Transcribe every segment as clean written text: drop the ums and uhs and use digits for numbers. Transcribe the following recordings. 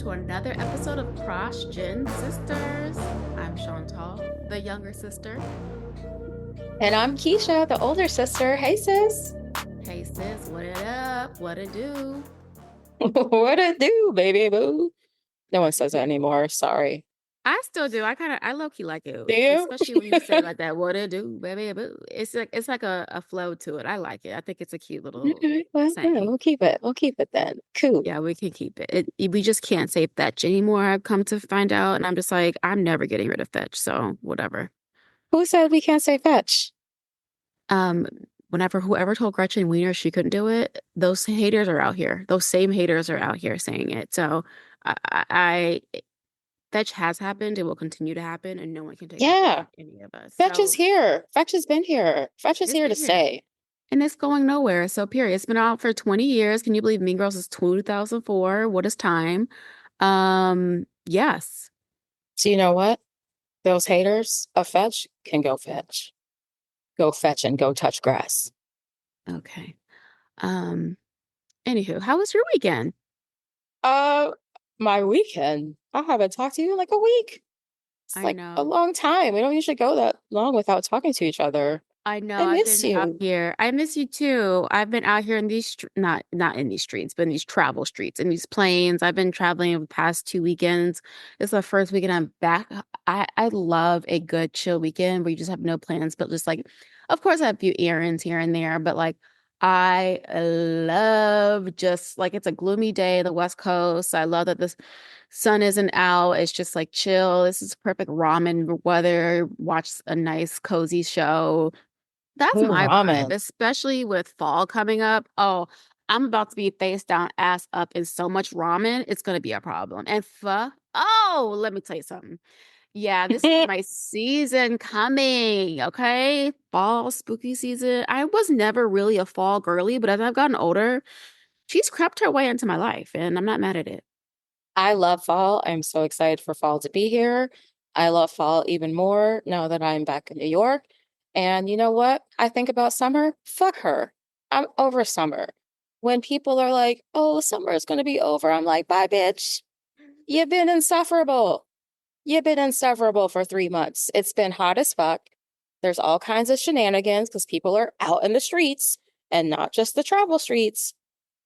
to another episode of Cross Gen Sisters. I'm Chantal, the younger sister. And I'm Keisha, the older sister. Hey, sis. Hey sis, what it up? What it do? What it do, baby boo? No one says that anymore. Sorry. I still do. I low key like Do it, you? especially when you say it like that. What it do, baby boo? It's like a flow to it. I like it. I think it's a cute little Okay, well, yeah, saying. we'll keep it. We'll keep it then. Cool. Yeah, we can keep it. We just can't say fetch anymore. I've come to find out, and I'm just like, I'm never getting rid of fetch. So whatever. Who said we can't say fetch? Um, whenever whoever told Gretchen Wiener she couldn't do it, those haters are out here. Those same haters are out here saying it. So fetch has happened. It will continue to happen, and no one can take that away Yeah, from any of us. fetch is So here. Fetch has been here. Fetch is it's here to been here, stay. and it's going nowhere. So period. It's been out for 20 years. Can you believe Mean Girls is 2004? What is time? Yes. So you know what? Those haters of fetch can go fetch. Go fetch and go touch grass. Okay. Um. Anywho, how was your weekend? Uh, my weekend. I haven't talked to you in like a week. It's I like a know. long time. We don't usually go that long without talking to each other. I know. I I've miss been out you. here. I miss you too. I've been out here in these not in these streets, but in these travel streets, in these planes. I've been traveling the past 2 weekends. It's the first weekend I'm back. I love a good chill weekend where you just have no plans, but just like, of course, I have a few errands here and there, but like I love just like it's a gloomy day in the West Coast. I love that the sun isn't out. It's just like chill. This is perfect ramen weather. Watch a nice cozy show. That's Ooh, my vibe, ramen. especially with fall coming up. Oh, I'm about to be face down, ass up in so much ramen. It's going to be a problem. And pho. Oh, let me tell you something. Yeah, this is my season coming. Okay. Fall, spooky season. I was never really a fall girly, but as I've gotten older, she's crept her way into my life, and I'm not mad at it. I love fall. I'm so excited for fall to be here. I love fall even more now that I'm back in New York. And you know what? I think about summer. Fuck her. I'm over summer. When people are like, oh, summer is going to be over, I'm like, bye, bitch. You've been insufferable. You've been insufferable for 3 months. It's been hot as fuck. There's all kinds of shenanigans because people are out in the streets and not just the travel streets.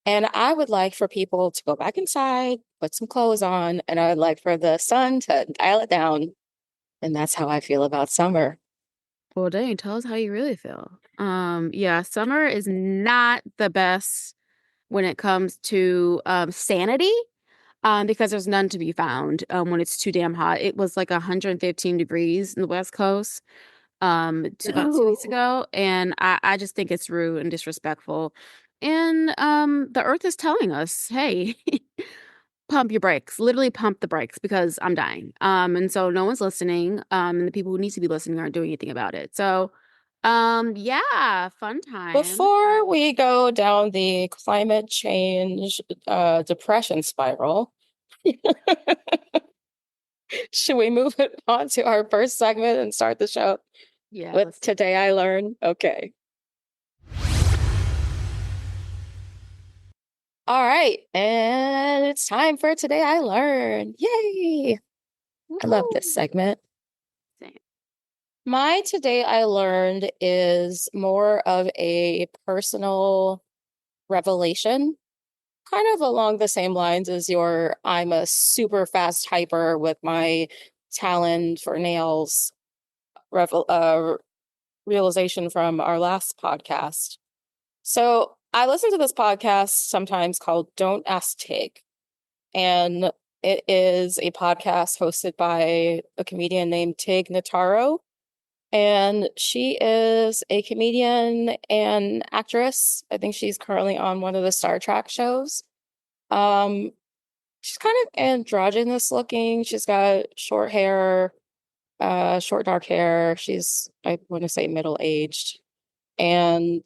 And I would like for people to go back inside, put some clothes on, and I would like for the sun to dial it down. And that's how I feel about summer. Well, dang, tell us how you really feel. Yeah, summer is not the best when it comes to sanity. Because there's none to be found when it's too damn hot. It was like 115 degrees in the West Coast about 2 weeks No. ago, and I just think it's rude and disrespectful. And the Earth is telling us, hey, pump your brakes, literally pump the brakes because I'm dying. And so no one's listening. And the people who need to be listening aren't doing anything about it. So, yeah, fun time. Before we go down the climate change depression spiral, should we move it on to our first segment and start the show Yeah, with let's do it. Today I Learned? Okay. All right. And it's time for Today I Learned. Yay. I love this Woo. segment. Same. My Today I Learned is more of a personal revelation, kind of along the same lines as your I'm a super fast hyper with my talent for nails realization from our last podcast. So I listen to this podcast sometimes called Don't Ask Tig. And it is a podcast hosted by a comedian named Tig Notaro. And she is a comedian and actress. I think she's currently on one of the Star Trek shows. Um, she's kind of androgynous looking. She's got short hair, short dark hair. She's, I want to say, middle aged. And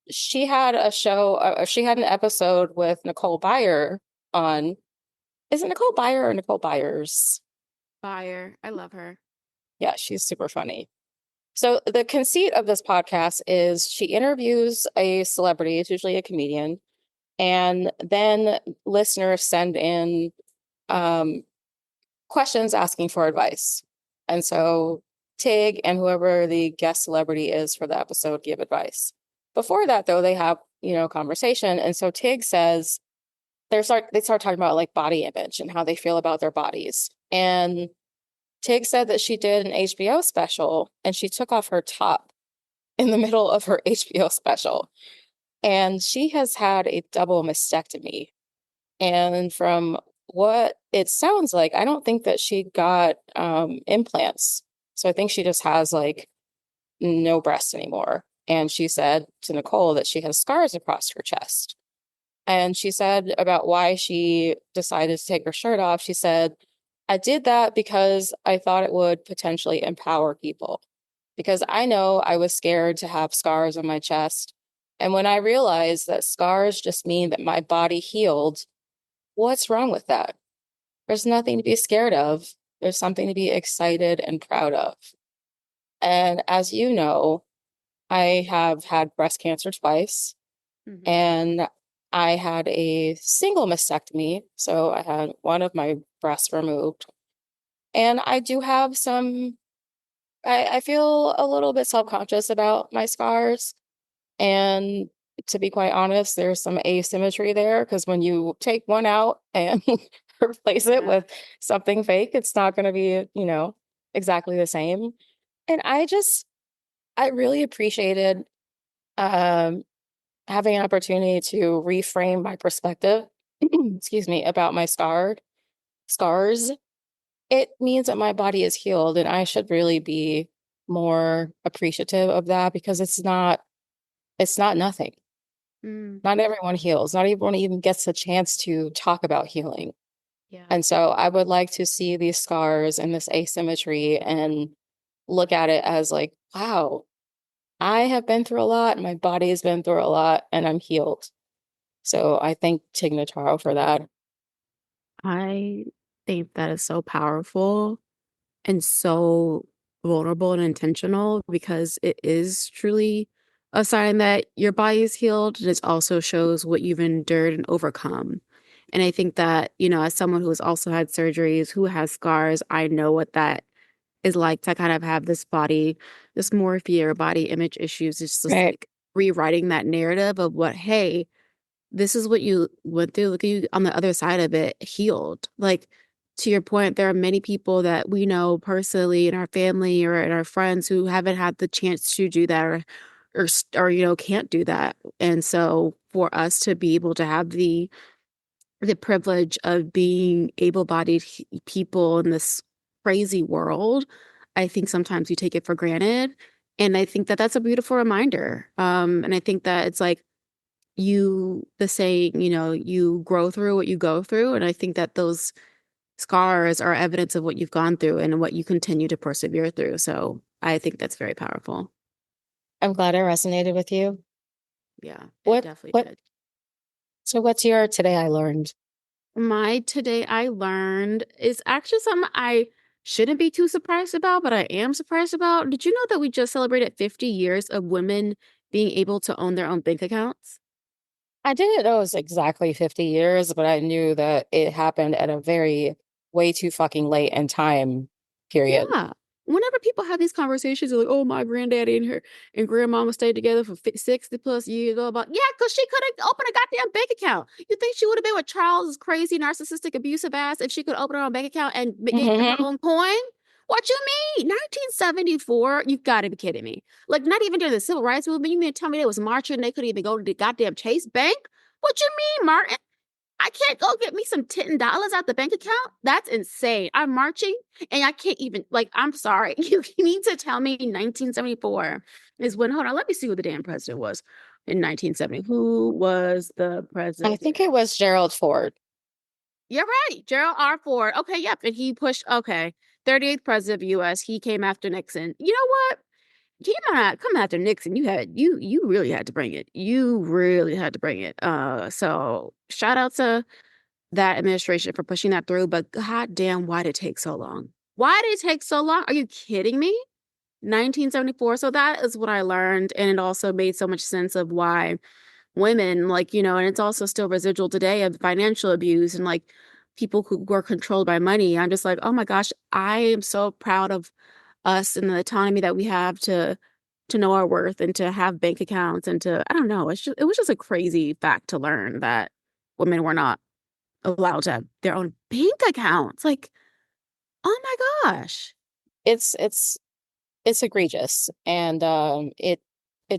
she had a show. She had an episode with Nicole Byer on. Is it Nicole Byer or Nicole Byers? Fire. I love her. Yeah, she's super funny. So the conceit of this podcast is she interviews a celebrity, it's usually a comedian, and then listeners send in um, questions asking for advice. And so Tig and whoever the guest celebrity is for the episode give advice. Before that, though, they have, conversation. And so Tig says they start talking about like body image and how they feel about their bodies. And Tig said that she did an HBO special and she took off her top in the middle of her HBO special. And she has had a double mastectomy. And from what it sounds like, I don't think that she got implants. So I think she just has like no breasts anymore. And she said to Nicole that she has scars across her chest. And she said about why she decided to take her shirt off. She said, I did that because I thought it would potentially empower people. Because I know I was scared to have scars on my chest. And when I realized that scars just mean that my body healed, what's wrong with that? There's nothing to be scared of. There's something to be excited and proud of. And as you know, I have had breast cancer twice, Mhm. and I had a single mastectomy. So I had one of my breasts removed. And I do have I feel a little bit self-conscious about my scars. And to be quite honest, there's some asymmetry there because when you take one out and replace it Yeah. with something fake, it's not going to be, exactly the same. And I really appreciated um, having an opportunity to reframe my perspective, excuse me, about my scars. It means that my body is healed, and I should really be more appreciative of that because it's not nothing. Mm, Not everyone heals. Not everyone even gets a chance to talk about healing. yeah. And so I would like to see these scars and this asymmetry and look at it as like, wow, I have been through a lot. My body has been through a lot and I'm healed. So I thank Tig Notaro for that. I think that is so powerful and so vulnerable and intentional because it is truly a sign that your body is healed and it also shows what you've endured and overcome. And I think that, as someone who has also had surgeries, who has scars, I know what that is like to kind of have this body dysmorphia or body image issues. It's just Right. like rewriting that narrative of what, hey, this is what you went through. Look at you on the other side of it, healed. Like, to your point, there are many people that we know personally in our family or in our friends who haven't had the chance to do that or can't do that. And so for us to be able to have the privilege of being able-bodied people in this crazy world, I think sometimes we take it for granted. And I think that that's a beautiful reminder. And I think that it's like the saying, you grow through what you go through. And I think that those scars are evidence of what you've gone through and what you continue to persevere through. So I think that's very powerful. I'm glad it resonated with you. Yeah, it What definitely what did. so what's your today I learned? My today I learned is actually something I shouldn't be too surprised about, but I am surprised about. Did you know that we just celebrated 50 years of women being able to own their own bank accounts? I didn't know it was exactly 50 years, but I knew that it happened at a very way too fucking late in time period. Yeah. Whenever people have these conversations, they're like, "Oh, my granddaddy and her and grandmama stayed together for 60 plus years." All about, yeah, because she could have opened a goddamn bank account. You think she would have been with Charles' crazy, narcissistic, abusive ass if she could open her own bank account and get her Hmm. own coin? What you mean? 1974? You've got to be kidding me. Like, not even during the civil rights movement. You mean to tell me they was marching and they couldn't even go to the goddamn Chase Bank? What you mean, Martin? I can't go get me some $10 out the bank account. That's insane. I'm marching and I can't even, like, I'm sorry. You need to tell me 1974 is when, hold on, let me see who the damn president was in 1970. Who was the I president? think it was Gerald Ford. You're right. Gerald R. Ford. Okay, yep. And he pushed, okay, 38th president of US. He came after Nixon. You know what? He not come after Nixon. You really had to bring it. You really had to bring it. So shout out to that administration for pushing that through, but god damn, why did it take so long? Why did it take so long? Are you kidding me? 1974. So that is what I learned. And it also made so much sense of why women, like, and it's also still residual today of financial abuse and like people who were controlled by money. I'm just like, oh my gosh, I am so proud of us and the autonomy that we have to know our worth and to have bank accounts and to I don't know. It was just a crazy fact to learn that women were not allowed to have their own bank accounts. Like, oh my gosh. It's it's egregious, and it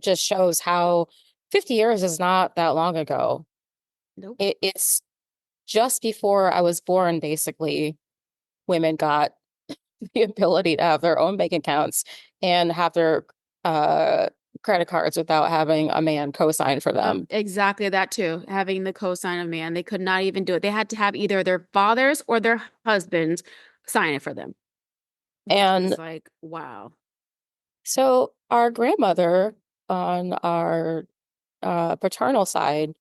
just shows how 50 years is not that long ago. Nope. It's just before I was born, basically, women got the ability to have their own bank accounts and have their uh credit cards without having a man co-sign for them. Exactly that too. Having the cosign of man, they could not even do it. They had to have either their fathers or their husbands sign it for them, which And is like, wow. so our grandmother on our paternal side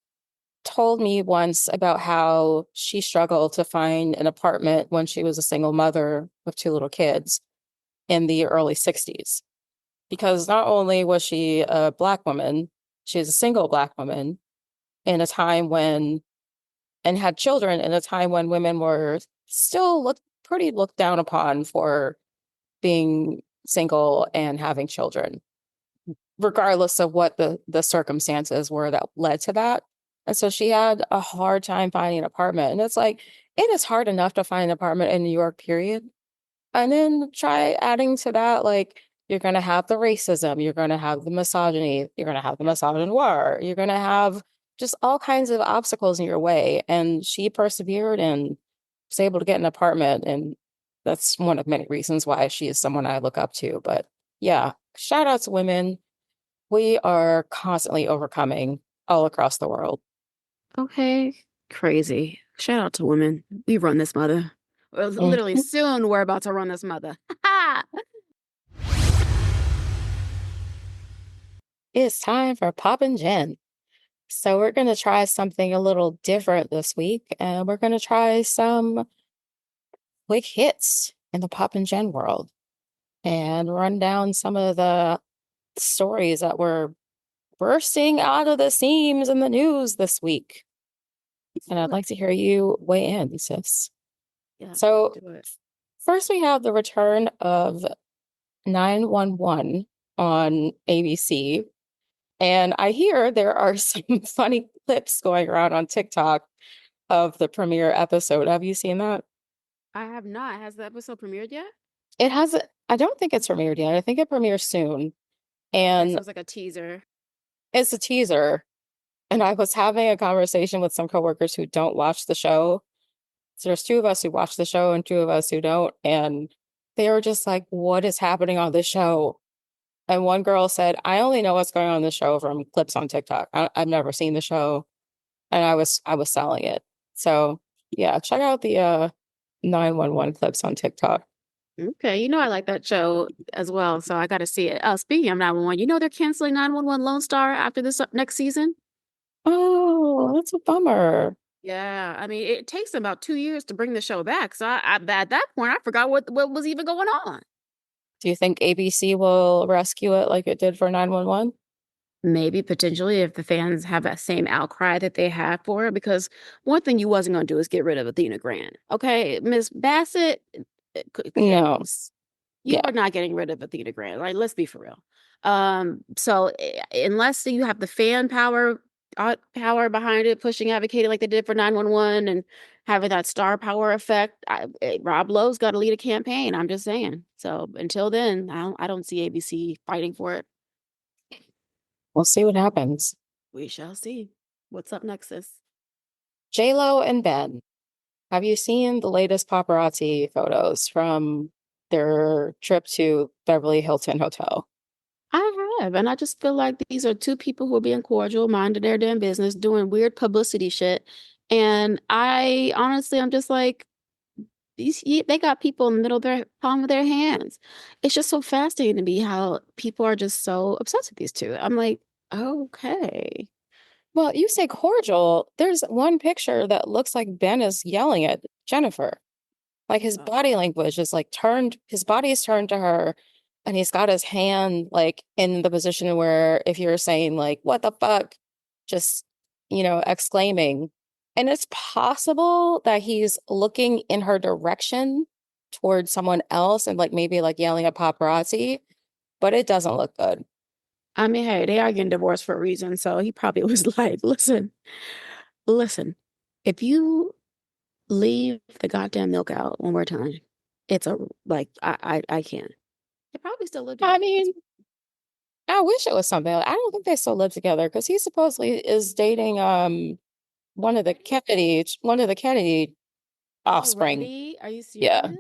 told me once about how she struggled to find an apartment when she was a single mother with two little kids in the early 60s. Because not only was she a Black woman, she was a single Black woman in a time when, and had children in a time when women were still pretty looked down upon for being single and having children, regardless of what the circumstances were that led to that. And so she had a hard time finding an apartment. And it's like, it is hard enough to find an apartment in New York, period. And then try adding to that, like, you're going to have the racism, you're going to have the misogyny, you're going to have the misogynoir, you're going to have just all kinds of obstacles in your way. And she persevered and was able to get an apartment. And that's one of many reasons why she is someone I look up to. But yeah, shout out to women. We are constantly overcoming all across the world. Okay. Crazy. Shout out to women. We run this mother. Well, literally Mhm. soon we're about to run this mother. It's time for Pop and Jen. So we're going to try something a little different this week, and we're going to try some quick hits in the Pop and Jen world and run down some of the stories that were bursting out of the seams in the news this week. And I'd like to hear you weigh in, sis. Yes, let's So do it. first we have the return of 911 on ABC. And I hear there are some funny clips going around on TikTok of the premiere episode. Have you seen that? I have not. Has the episode premiered yet? It hasn't, I don't think it's premiered yet. I think it premieres soon. Okay, so And it's like a teaser. it's a teaser. And I was having a conversation with some coworkers who don't watch the show. So there's two of us who watch the show and two of us who don't. And they were just like, what is happening on this show? And one girl said, I only know what's going on in the show from clips on TikTok. I've never seen the show. And I was selling it. So yeah, check out the 911 clips on TikTok. Okay, you know I like that show as well, so I got to see it. Speaking of 911, you know they're canceling 911 Lone Star after this next season? Oh, that's a bummer. Yeah, I mean it takes them about 2 years to bring the show back. So at that point I forgot what was even going on. Do you think ABC will rescue it like it did for 911? Maybe potentially if the fans have that same outcry that they have for it, because one thing you wasn't gonna do is get rid of Athena Grant. Okay, Miss Bassett, No. yes, you Yeah. are not getting rid of Athena Grant. Like, let's be for real. So unless you have the fan power behind it, pushing, advocating like they did for 911 and having that star power effect, Rob Lowe's got to lead a campaign. I'm just saying. So until then, I don't see ABC fighting for it. We'll see what happens. We shall see. What's up next, sis? J-Lo and Ben. Have you seen the latest paparazzi photos from their trip to Beverly Hilton Hotel? I have, and I just feel like these are two people who are being cordial, minding their damn business, doing weird publicity shit. And I honestly, I'm just like, they got people in the middle of their palm of their hands. It's just so fascinating to me how people are just so obsessed with these two. I'm like, okay. Well, you say cordial. There's one picture that looks like Ben is yelling at Jennifer. Like his Oh, body language is like turned, his body is turned to her, and he's got his hand like in the position where if you're saying like, what the fuck, just, exclaiming. And it's possible that he's looking in her direction towards someone else and like maybe like yelling at paparazzi, but it doesn't look good. I mean, hey, they are getting divorced for a reason, so he probably was like, listen, if you leave the goddamn milk out one more time, it's a like I can't. They probably still live I together because mean, I wish it was something. I don't think they still live together because he supposedly is dating one of the Kennedy offspring. already, are you Yeah, serious?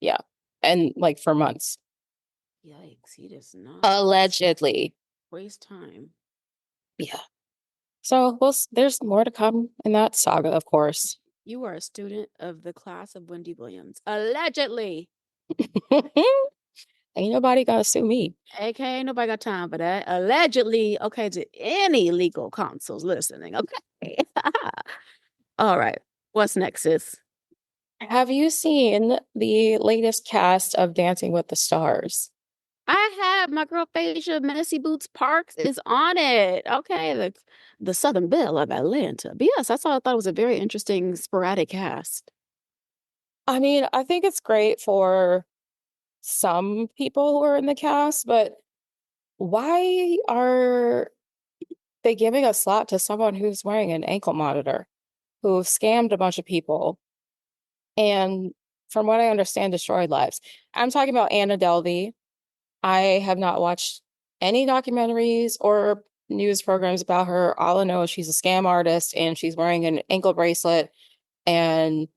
yeah. And like for months. Yikes, he does not Allegedly. waste time. Yeah. So there's more to come in that saga, of course. You are a student of the class of Wendy Williams. Allegedly. Ain't nobody gonna sue me. Okay, nobody got time for that. Allegedly, okay, to any legal counsels listening. Okay. All right. What's next, sis? Have you seen the latest cast of Dancing with the Stars? I have my girl Phasia Messy Boots Parks is on it. Okay, the Southern Belle of Atlanta. But yes, I thought it was a very interesting sporadic cast. I mean, I think it's great for some people who are in the cast, but why are they giving a slot to someone who's wearing an ankle monitor, who scammed a bunch of people and, from what I understand, destroyed lives? I'm talking about Anna Delvey. I have not watched any documentaries or news programs about her. All I know is she's a scam artist and she's wearing an ankle bracelet. And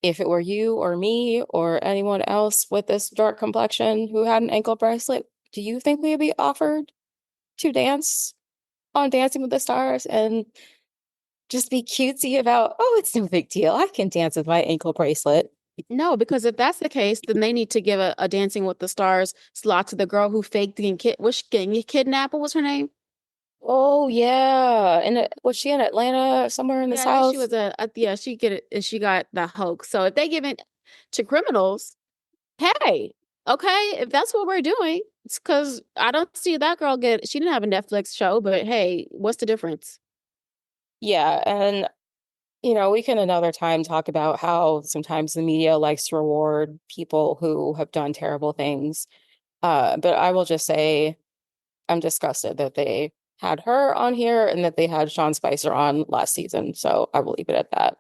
if it were you or me or anyone else with this dark complexion who had an ankle bracelet, do you think we would be offered to dance on Dancing with the Stars and just be cutesy about, oh, it's no big deal. I can dance with my ankle bracelet. No, because if that's the case, then they need to give a Dancing with the Stars slot to the girl who faked getting kidnapped. What was her name? Oh yeah. And was she in Atlanta somewhere in the Yeah, I think she South? was yeah, she get it and she got the hoax. So if they give it to criminals, hey, okay, if that's what we're doing, it's because I don't see that girl get she didn't have a Netflix show, but hey, what's the difference? Yeah, and we can another time talk about how sometimes the media likes to reward people who have done terrible things. But I will just say I'm disgusted that they had her on here and that they had Sean Spicer on last season. So I will leave it at that.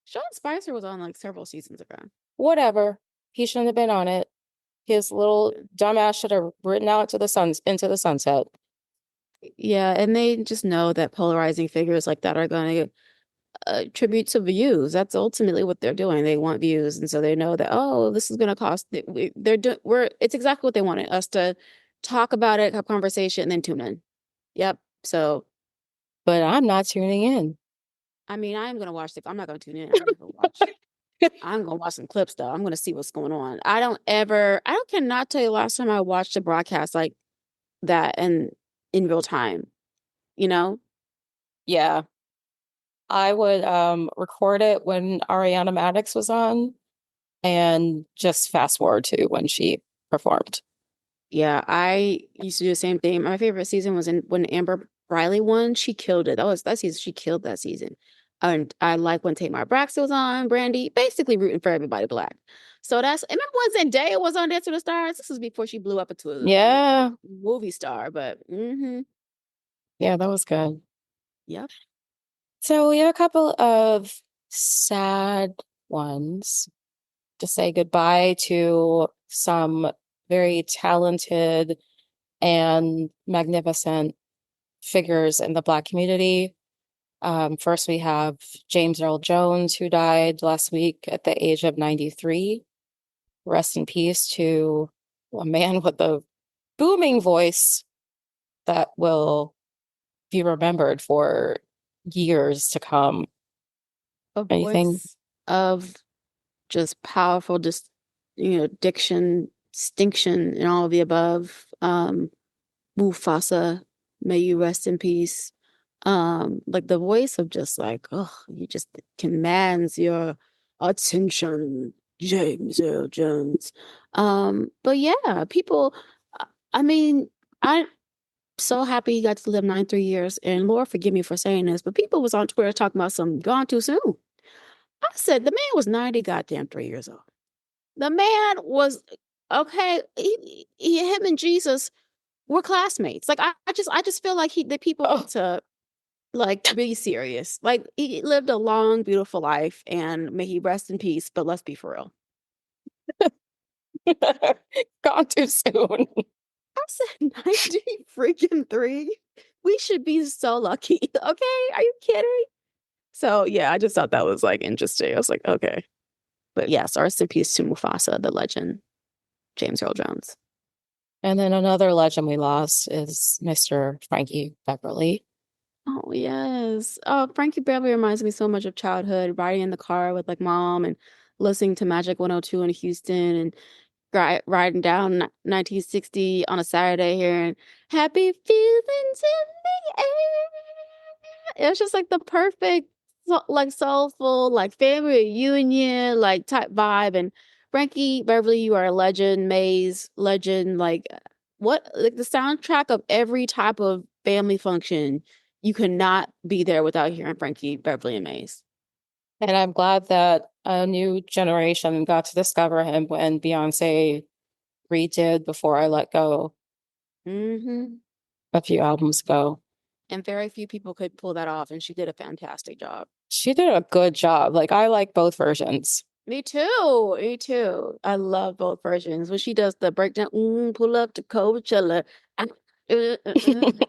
Sean Spicer was on like several seasons ago. Whatever. He shouldn't have been on it. His little dumbass should have written out into the sunset. Yeah, and they just know that polarizing figures like that are going to attribute to views. That's ultimately what they're doing. They want views, and so they know that oh, this is going to cost. They're doing. We're. It's exactly what they wanted us to talk about it, have conversation, and then tune in. Yep. So But I'm not tuning in. I mean, I am going to watch the. I'm not going to tune in. I'm going to watch. I'm going to watch some clips though. I'm going to see what's going on. I don't ever. I don't cannot tell you last time I watched a broadcast like that and in real time. You know. Yeah. I would record it when Ariana Madix was on and just fast forward to when she performed. Yeah, I used to do the same thing. My favorite season was in when Amber Riley won. She killed it. That was that season. She killed that season. And I like when Tamar Braxton was on, Brandy, basically rooting for everybody black. So that's I remember when Zendaya was on Dance with the Stars. This was before she blew up into a Yeah. movie star, but Yeah, that was good. yep. So we have a couple of sad ones to say goodbye to some very talented and magnificent figures in the Black community. First, we have James Earl Jones, who died last week at the age of 93. Rest in peace to a man with a booming voice that will be remembered for years to come. A Anything? voice of just powerful, just diction, distinction, and all of the above. Mufasa, may you rest in peace. Like the voice of just like, oh, you just commands your attention, James Earl Jones. But yeah, people, I mean, I So happy he got to live 93 years. And Lord, forgive me for saying this, but people was on Twitter talking about some gone too soon. I said the man was 90 goddamn 3 years old. The man was okay. Him and Jesus were classmates. Like I just feel like the people Oh, need to like be serious. Like he lived a long, beautiful life, and may he rest in peace. But let's be for real. gone too soon. I said 90 freaking three. We should be so lucky. Okay, are you kidding? So yeah, I just thought that was like interesting. I was like, okay. But yes, rest in peace to Mufasa, the legend, James Earl Jones. And then another legend we lost is Mr. Frankie Beverly. Oh yes. Oh, Frankie Beverly reminds me so much of childhood, riding in the car with like mom and listening to Magic 102 in Houston and riding down 1960 on a Saturday here and happy feelings in the air. It was just like the perfect like soulful like family reunion like type vibe. And Frankie Beverly, you are a legend. Maze legend. Like what, like the soundtrack of every type of family function, you cannot be there without hearing Frankie Beverly and Maze. And I'm glad that a new generation got to discover him when Beyoncé redid Before I Let Go Hmm. a few albums ago. And very few people could pull that off, and she did a fantastic job. She did a good job. Like, I like both versions. Me too. Me too. I love both versions. When she does the breakdown, pull up to Coachella. Ah,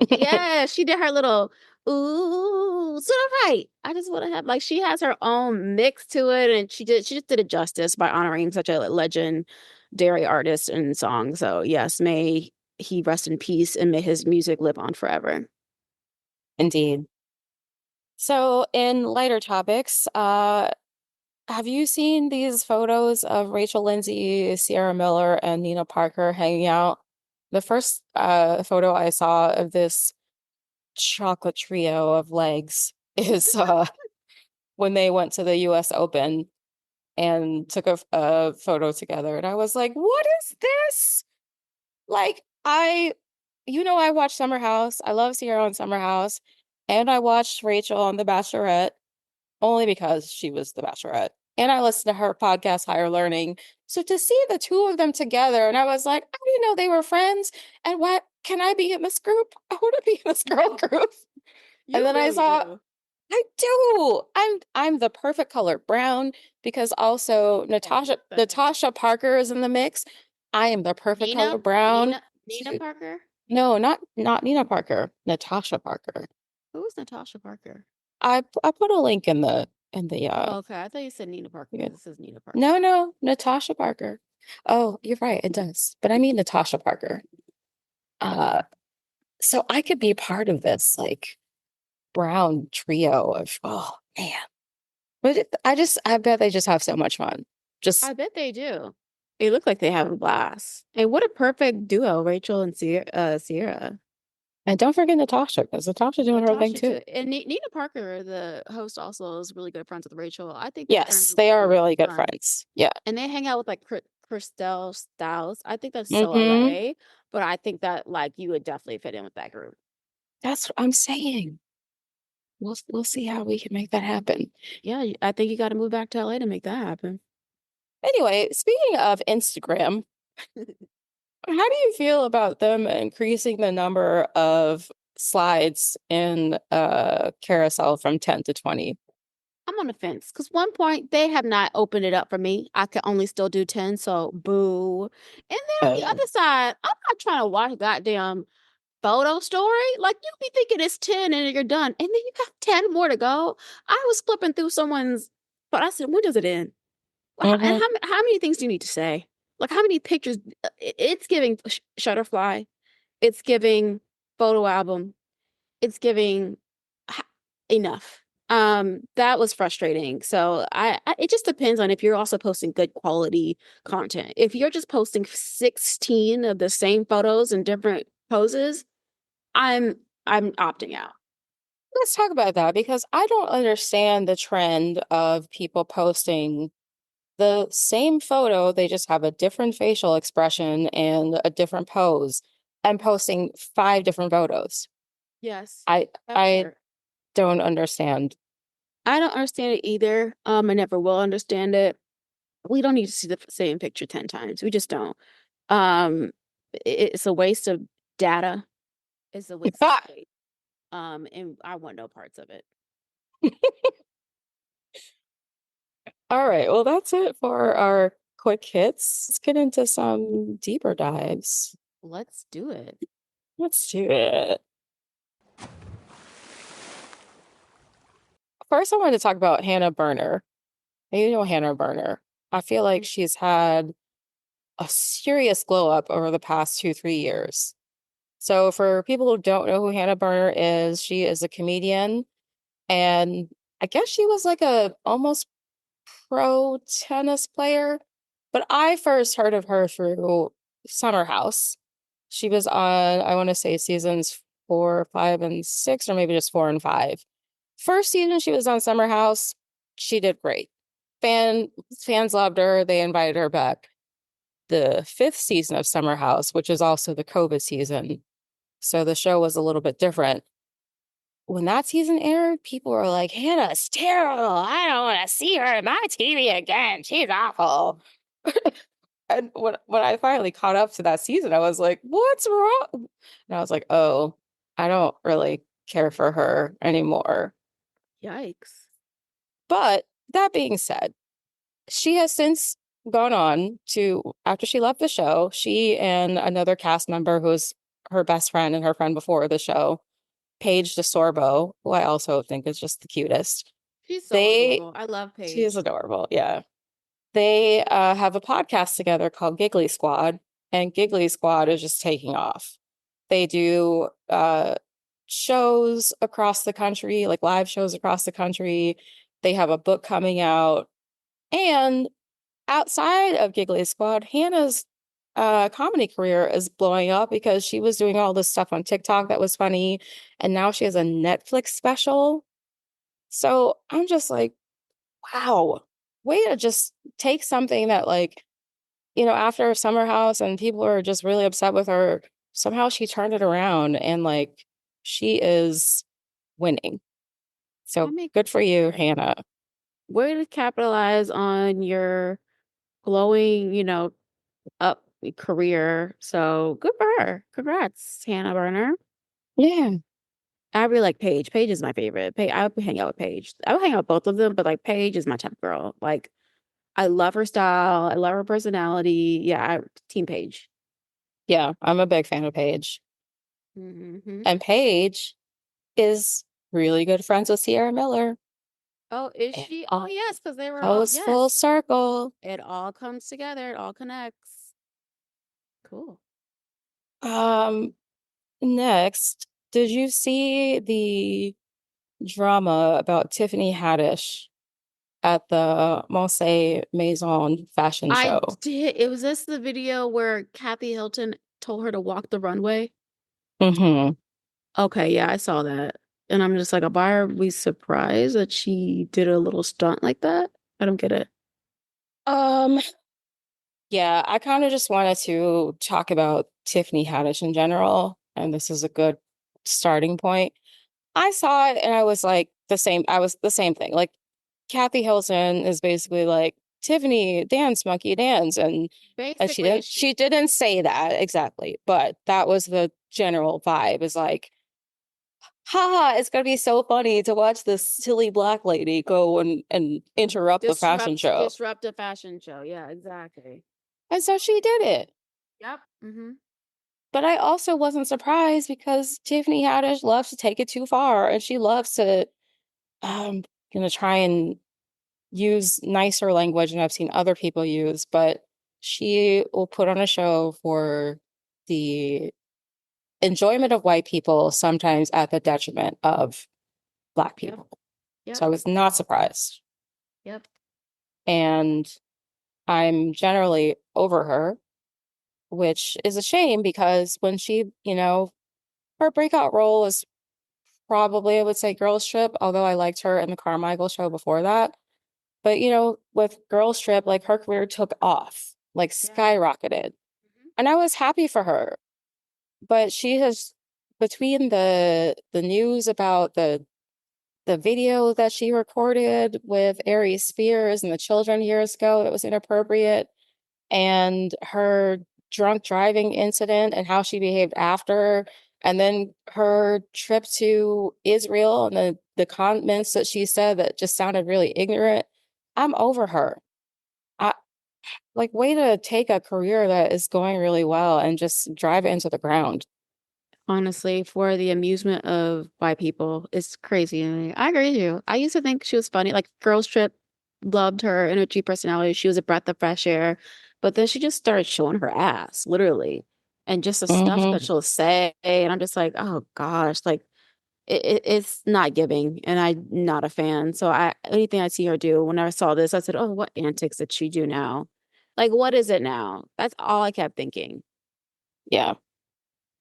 Yeah, she did her little sort of right. I just want to have like she has her own mix to it, and she just did it justice by honoring such a legendary artist and song. So yes, may he rest in peace and may his music live on forever. Indeed. So, in lighter topics, have you seen these photos of Rachel Lindsay, Sierra Miller, and Nina Parker hanging out? The first photo I saw of this chocolate trio of legs is when they went to the US Open and took a photo together. And I was like, what is this? Like, I watched Summer House. I love Sierra on Summer House. And I watched Rachel on The Bachelorette only because she was The Bachelorette. And I listened to her podcast, Higher Learning. So to see the two of them together, and I was like, I didn't know they were friends. And what can I be in this group? I want to be in this girl group. And You then I really saw do. I do. I'm the perfect color brown because also Natasha Parker is in the mix. I am the perfect color Nina, brown. Nina Parker. No, not Nina Parker, Natasha Parker. Who was Natasha Parker? I put a link in the Oh, okay. I thought you said Nina Parker yeah. because this is Nina No, Parker. no, Natasha Parker. Oh, you're right, it does. But I mean Natasha Parker. Uh so I could be part of this like brown trio of oh man. But I bet they just have so much fun. Just I bet they do. They look like they have a blast. And what a perfect duo, Rachel and Sierra. and don't forget Natasha, because Natasha doing her thing Natasha too. too. And Nina Parker, the host, also is really good friends with Rachel. I think their Yes, friends they would are be really good fun. friends. Yeah. And they hang out with like Christelle Styles. I think that's so Hmm. LA, but I think that like you would definitely fit in with that group. That's what I'm saying. We'll see how we can make that happen. Yeah, I think you got to move back to LA to make that happen. Anyway, speaking of Instagram, how do you feel about them increasing the number of slides in carousel from 10 to 20? I'm on the fence because one point they have not opened it up for me. I can only still do 10, so boo. And then on the Oh. other side, I'm not trying to watch a goddamn photo story. Like you be thinking it's 10 and you're done. And then you got 10 more to go. I was flipping through someone's, but I said, when does it end? And Hmm. how many things do you need to say? Like how many pictures? It's giving Shutterfly. It's giving photo album. It's giving enough. That was frustrating. So it just depends on if you're also posting good quality content. If you're just posting 16 of the same photos in different poses, I'm I'm opting out. Let's talk about that because I don't understand the trend of people posting the same photo, they just have a different facial expression and a different pose. and posting 5 different photos. Yes, that I part. don't understand. I don't understand it either. I never will understand it. We don't need to see the same picture 10 times. We just don't. Um, it's a waste of data. It's a waste of space. And I want no parts of it. All right, well, that's it for our quick hits. Let's get into some deeper dives. Let's do it. Let's do it. First, I wanted to talk about Hannah Berner. And you know Hannah Berner. I feel like she's had a serious glow up over the past 2, 3 years. So, for people who don't know who Hannah Berner is, she is a comedian, and I guess she was like a almost pro tennis player. But I first heard of her through Summer House. She was on, I want to say seasons 4, 5, and 6, or maybe just 4 and 5. First season she was on Summer House, she did great. Fans loved her. They invited her back. The 5th season of Summer House, which is also the COVID season, so the show was a little bit different. When that season aired, people were like, Hannah's terrible. I don't want to see her in my TV again. She's awful. And when I finally caught up to that season, I was like, what's wrong? And I was like, oh, I don't really care for her anymore. Yikes. But that being said, she has since gone on to, after she left the show, she and another cast member who's her best friend and her friend before the show, Paige DeSorbo, who I also think is just the cutest. She's so They, adorable. I love she is Paige. adorable. Yeah. They have a podcast together called Giggly Squad, and Giggly Squad is just taking off. They do shows across the country, like live shows across the country. They have a book coming out. And outside of Giggly Squad, Hannah's comedy career is blowing up because she was doing all this stuff on TikTok that was funny. And now she has a Netflix special. So I'm just like, wow, way to just take something that, like, after Summer House and people were just really upset with her, somehow she turned it around and, like, she is winning. I So mean, good for you, Hannah. way to capitalize on your glowing, up career. So good for her. Congrats, Hannah Berner. Yeah. I really like Paige. Paige is my favorite. I would hang out with Paige. I would hang out with both of them, but like Paige is my type of girl. Like I love her style. I love her personality. Yeah, Team Paige. Yeah, I'm a big fan of Paige. Hmm. And Paige is really good friends with Sierra Miller. Oh, is It she? Oh, all yes, because they were all, goes full yes. circle. It all comes together. It all connects. Cool. Um, Next, did you see the drama about Tiffany Haddish at the Monse Maison fashion I show? did. It was this the video where Kathy Hilton told her to walk the runway. Hmm. Okay, yeah, I saw that. And I'm just like, why are we surprised that she did a little stunt like that? I don't get it. Um, yeah, I kind of just wanted to talk about Tiffany Haddish in general, and this is a good starting point. I saw it and I was like the same. I was the same thing. Like, Kathy Hilton is basically like, Tiffany, dance, monkey, dance, and she Basically, didn't she didn't say that exactly, but that was the general vibe. Is like, haha, it's gonna be so funny to watch this silly black lady go and interrupt the fashion show. disrupt a fashion show. Yeah, exactly. And so she did it. Yep. Mm-hmm. But I also wasn't surprised because Tiffany Haddish loves to take it too far, and she loves to um try and use nicer language than I've seen other people use, but she will put on a show for the enjoyment of white people, sometimes at the detriment of Black Yep. people. Yep. So I was not surprised. Yep. And I'm generally over her, which is a shame because when her breakout role is probably, I would say, Girls Trip, although I liked her in the Carmichael show before that. But, with Girls Trip, like, her career took off, like, Yeah. skyrocketed. Hmm. And I was happy for her. but she has between the news about the video that she recorded with Aries Spears and the children years ago that was inappropriate, and her drunk driving incident and how she behaved after, and then her trip to Israel and the comments that she said that just sounded really ignorant. I'm over her. I like way to take a career that is going really well and just drive it into the ground. Honestly, for the amusement of white people, it's crazy. I agree with you. I used to think she was funny. Like Girls Trip, loved her energy, personality. She was a breath of fresh air. But then she just started showing her ass, literally. And just the stuff that Hmm. she'll say. And I'm just like, oh gosh, like it's not giving. And I'm not a fan. So anything I see her do, when I saw this, I said, oh, what antics did she do now? Like, what is it now? That's all I kept thinking. Yeah.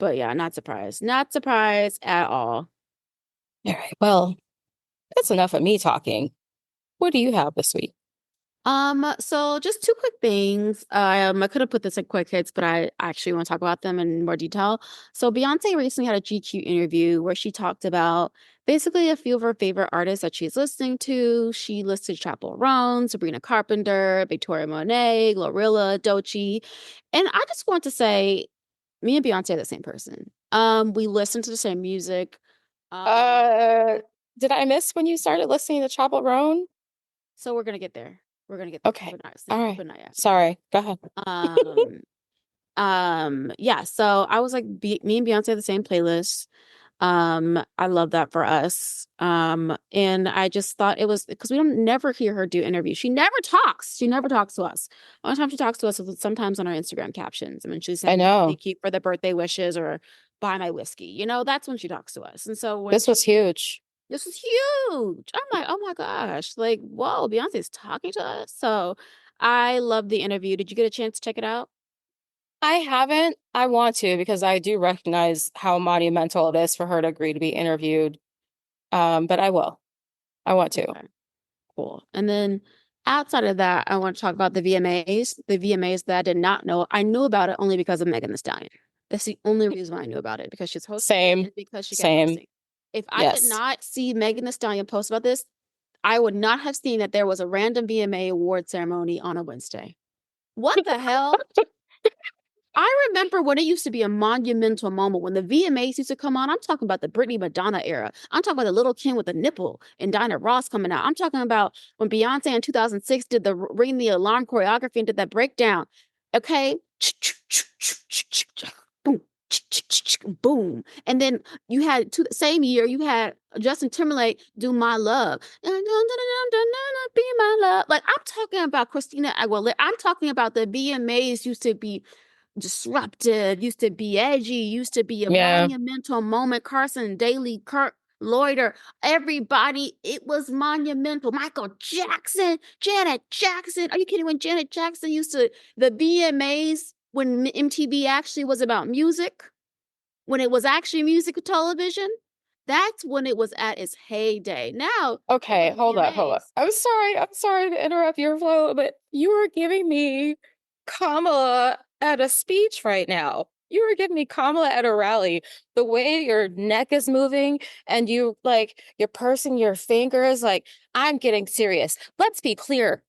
But yeah, not surprised. Not surprised at all. All right. Well, that's enough of me talking. What do you have this week? So just two quick things. I could have put this in quick hits, but I actually want to talk about them in more detail. So Beyonce recently had a GQ interview where she talked about basically a few of her favorite artists that she's listening to. She listed Chappell Roan, Sabrina Carpenter, Victoria Monet, Glorilla, Doechii. And I just want to say, me and Beyonce are the same person. We listen to the same music. Um, Uh, did I miss when you started listening to Chapel Roan? so we're gonna get there. We're gonna get there, Okay. but not All right. but not yet. Sorry. Go ahead. Um, yeah, so I was like, me and Beyonce have the same playlist. I love that for us. And I just thought it was because we don't never hear her do interviews. She never talks. She never talks to us. Only time she talks to us is sometimes on our Instagram captions. I mean, she's I saying know. thank you for the birthday wishes or buy my whiskey. That's when she talks to us. And so when This was huge. this was huge. I'm like, oh my gosh, like, whoa, Beyonce's talking to us. So I love the interview. Did you get a chance to check it out? I haven't. I want to because I do recognize how monumental it is for her to agree to be interviewed. But I will. I want to. Okay. Cool. And then outside of that, I want to talk about the VMAs. The VMAs that I did not know. I knew about it only because of Megan Thee Stallion. That's the only reason why I knew about it because she's hosting it Same. and because she kept Same. posting. If I did Yes. not see Megan Thee Stallion post about this, I would not have seen that there was a random VMA award ceremony on a Wednesday. What the hell? I remember when it used to be a monumental moment when the VMAs used to come on. I'm talking about the Britney Madonna era. I'm talking about the little Kim with the nipple and Dinah Ross coming out. I'm talking about when Beyonce in 2006 did the ring the alarm choreography and did that breakdown. Okay. Boom. Boom. And then you had the same year, you had Justin Timberlake do My Love. Be my love. Like I'm talking about Christina Aguilera. I'm talking about the VMAs used to be disruptive, used to be edgy, used to be a Yeah. monumental moment. Carson Daly, Kurt Loiter, everybody, it was monumental. Michael Jackson, Janet Jackson. Are you kidding? When Janet Jackson used to, the VMAs, when MTV actually was about music, when it was actually music television, that's when it was at its heyday. Now, look Okay, at the hold up, hold up. VMAs. I'm sorry. I'm sorry to interrupt your flow, but you are giving me Kamala at a speech right now. You are giving me Kamala at a rally. The way your neck is moving and you're pursing your fingers, like, I'm getting serious. Let's be clear.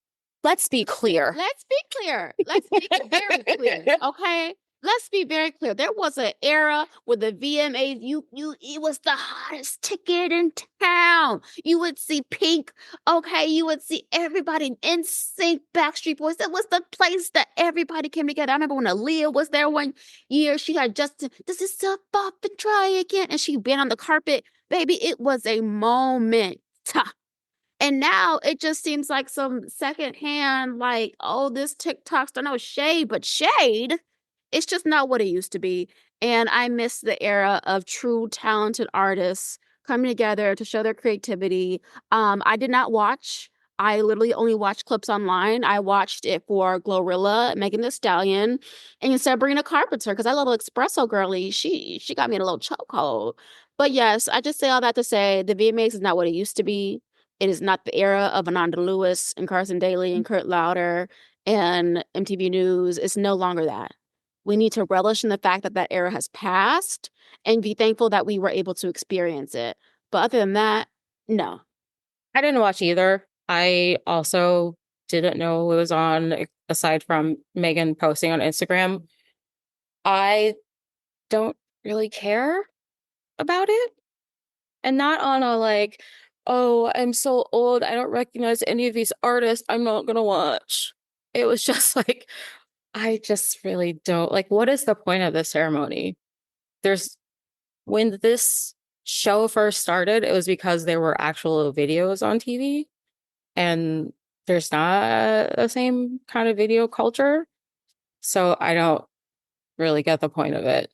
Let's be clear. Let's be clear. Let's make it very clear. Okay. Let's be very clear. There was an era where the VMAs, it was the hottest ticket in town. You would see Pink, okay. You would see everybody in sync, Backstreet Boys. That was the place that everybody came together. I remember when Aaliyah was there one year. She had Justin, does it stop off and try again? And she been on the carpet. Baby, it was a moment. And now it just seems like some secondhand, like, oh, this TikTok's no shade, but shade. It's just not what it used to be. And I miss the era of true talented artists coming together to show their creativity. I did not watch. I literally only watched clips online. I watched it for Glorilla, Megan Thee Stallion, and Sabrina Carpenter because I love Espresso Girlie. She got me in a little chokehold. But yes, I just say all that to say the VMAs is not what it used to be. It is not the era of Ananda Lewis and Carson Daly and Kurt Lauder and MTV News. It's no longer that. we need to relish in the fact that that era has passed and be thankful that we were able to experience it. But other than that, no. I didn't watch either. I also didn't know it was on, aside from Megan posting on Instagram. I don't really care about it. And not on a like, oh, I'm so old, I don't recognize any of these artists, I'm not gonna watch. It was just like, I just really don't like, what is the point of this ceremony? There's When this show first started, it was because there were actual videos on TV, and there's not the same kind of video culture. So I don't really get the point of it,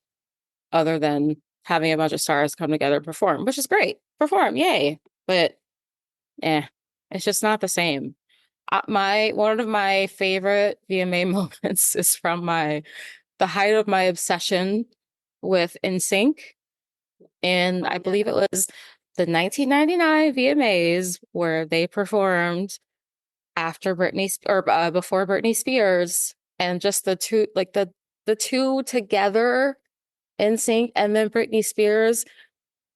other than having a bunch of stars come together and perform, which is great. Perform, yay. But it's just not the same. My One of my favorite VMA moments is from the height of my obsession with NSYNC, and I believe it was the 1999 VMAs where they performed after before Britney Spears, and just the two, like the two together, NSYNC and then Britney Spears.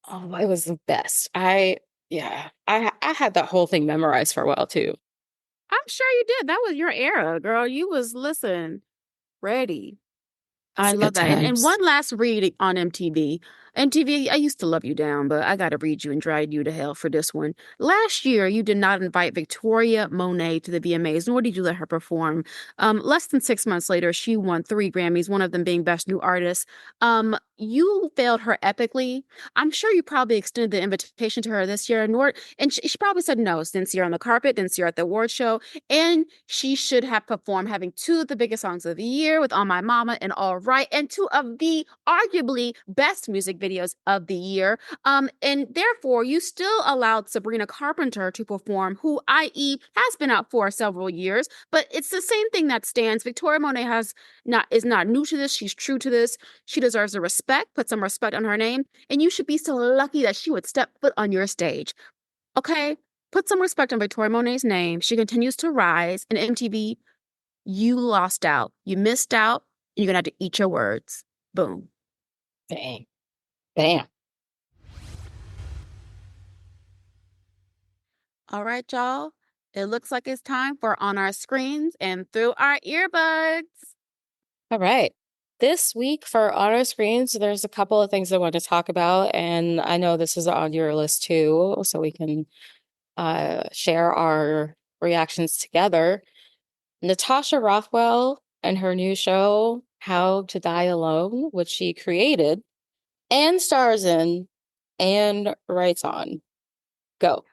Oh, it was the best. I had that whole thing memorized for a while too. I'm sure you did. That was your era, girl. You was, listen, ready. It's I the love good that. And times. one last read on MTV. MTV, I used to love you down, but I got to read you and drag you to hell for this one. Last year, you did not invite Victoria Monet to the VMAs, nor did you let her perform. Less than 6 months later, she won 3 Grammys, one of them being Best New Artist. You failed her epically. I'm sure you probably extended the invitation to her this year, and she probably said no. Didn't see her on the carpet, didn't see her at the award show, and she should have performed, having two of the biggest songs of the year with On My Mama and All Right, and two of the arguably best music videos of the year. And therefore, you still allowed Sabrina Carpenter to perform, who, i.e., has been out for several years. But it's the same thing that stands. Victoria Monet is not new to this. She's true to this. She deserves the respect. Put some respect on her name. And you should be so lucky that she would step foot on your stage. Okay? Put some respect on Victoria Monet's name. She continues to rise. And MTV, you lost out. You missed out. You're going to have to eat your words. Boom. Bang. Bam. All right, y'all. It looks like it's time for On Our Screens and Through Our Earbuds. All right. This week for Honor Screens, there's a couple of things I want to talk about, and I know this is on your list too, so we can share our reactions together. Natasha Rothwell and her new show, How to Die Alone, which she created and stars in and writes on. Go.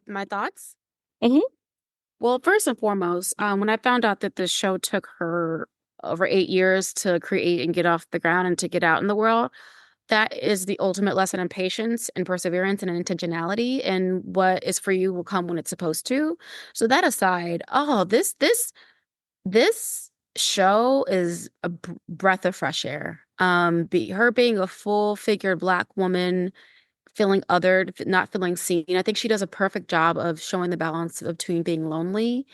My thoughts? Hmm. Well, first and foremost, when I found out that this show took her over 8 years to create and get off the ground and to get out in the world, that is the ultimate lesson in patience and perseverance and intentionality. And what is for you will come when it's supposed to. So that aside, oh, this show is a breath of fresh air. Her being a full-figured Black woman, feeling othered, not feeling seen. I think she does a perfect job of showing the balance of between being lonely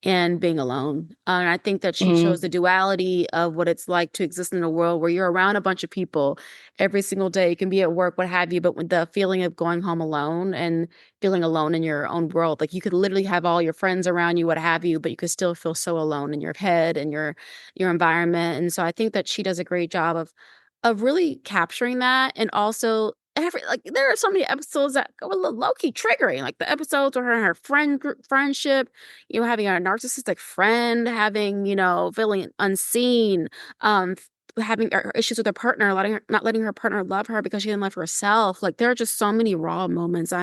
and being alone. And I think that she shows Hmm. the duality of what it's like to exist in a world where you're around a bunch of people every single day. You can be at work, what have you, but with the feeling of going home alone and feeling alone in your own world, like you could literally have all your friends around you, what have you, but you could still feel so alone in your head and your environment. And so I think that she does a great job of really capturing that, and also like there are so many episodes that go a little low-key triggering, like the episodes where her and her friendship, having a narcissistic friend, having, feeling unseen, having issues with her partner, not letting her partner love her because she didn't love herself. Like there are just so many raw moments.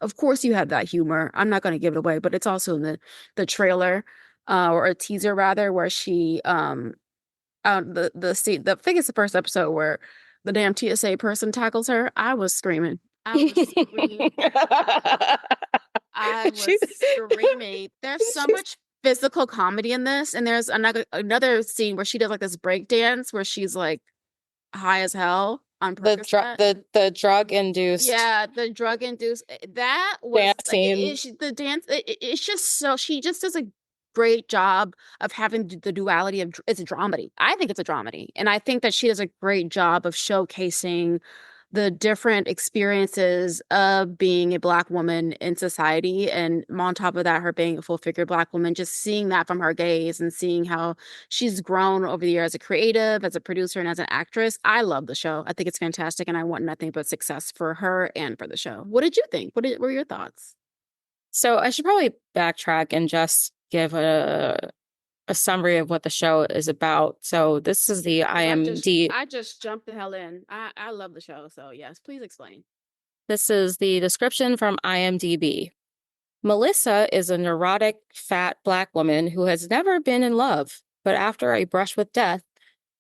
Of course you have that humor. I'm not going to give it away, but it's also in the trailer, or a teaser rather, where she the scene, I think it's the first episode where the damn TSA person tackles her. I was screaming. I was screaming. I was She, screaming. There's so she's much physical comedy in this, and there's another scene where she does like this break dance where she's like high as hell on Percocet. the drug induced Yeah, the drug induced. That was dance scene. the dance. It's just so she just does a great job of having the duality of it's a dramedy. I think it's a dramedy, and I think that she does a great job of showcasing the different experiences of being a Black woman in society. And on top of that, her being a full figure Black woman, just seeing that from her gaze and seeing how she's grown over the year as a creative, as a producer, and as an actress. I love the show. I think it's fantastic, and I want nothing but success for her and for the show. What did you think? Were your thoughts? So I should probably backtrack and just give a summary of what the show is about. So this is the Because IMD. I just jumped the hell in. I love the show. So yes, please explain. This is the description from IMDb. Melissa is a neurotic, fat Black woman who has never been in love, but after a brush with death,